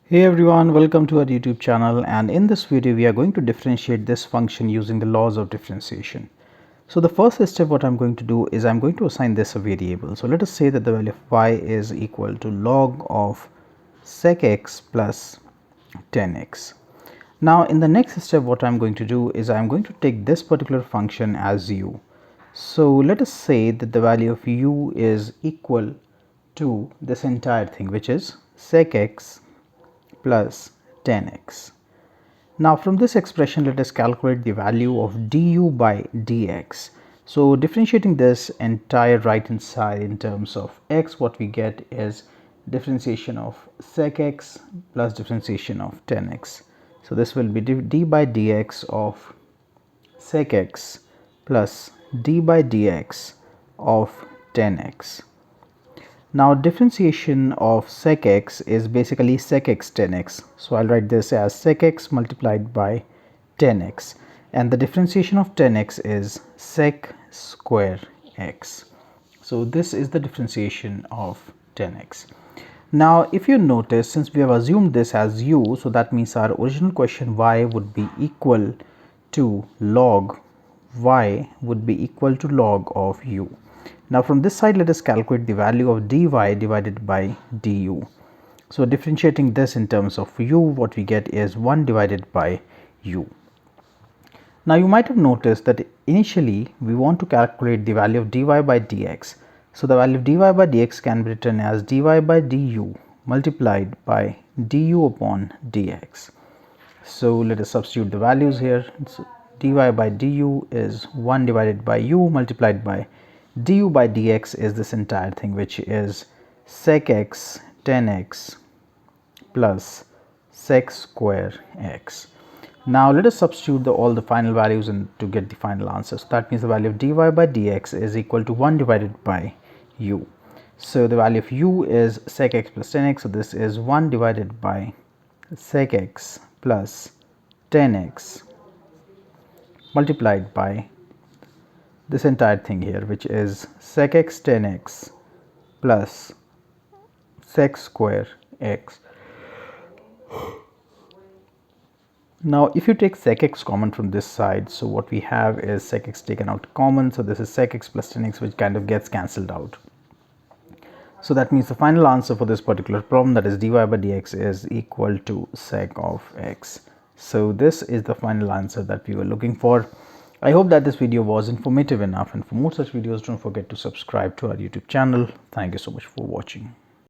Hey everyone, welcome to our YouTube channel, and in this video we are going to differentiate this function using the laws of differentiation. So the first step what I'm going to do is I'm going to assign this a variable. So let us say that the value of y is equal to log of sec x plus 10x. Now in the next step what I'm going to do is I'm going to take this particular function as u. So let us say that the value of u is equal to this entire thing, which is sec x plus 10x. Now from this expression let us calculate the value of du by dx. So differentiating this entire right hand side in terms of x, what we get is differentiation of sec x plus differentiation of 10x. So this will be d by dx of sec x plus d by dx of 10x. Now differentiation of sec x is basically sec x 10x. So I'll write this as sec x multiplied by 10x, and the differentiation of 10x is sec square x. So this is the differentiation of 10x. Now if you notice, since we have assumed this as u, so that means our original question y would be equal to log of u. Now from this side let us calculate the value of dy divided by du. So differentiating this in terms of u, what we get is 1 divided by u. Now you might have noticed that initially we want to calculate the value of dy by dx. So the value of dy by dx can be written as dy by du multiplied by du upon dx. So let us substitute the values here. So dy by du is 1 divided by u multiplied by du by dx is this entire thing, which is sec x 10x plus sec square x. Now let us substitute all the final values to get the final answer. So that means the value of dy by dx is equal to 1 divided by u. So the value of u is sec x plus 10x. So this is 1 divided by sec x plus 10x multiplied by this entire thing here, which is sec x 10x plus sec square x. Now if you take sec x common from this side, so what we have is sec x taken out common, so this is sec x plus 10x, which kind of gets cancelled out. So that means the final answer for this particular problem, that is dy by dx, is equal to sec of x. So this is the final answer that we were looking for. I hope that this video was informative enough, and for more such videos don't forget to subscribe to our YouTube channel. Thank you so much for watching.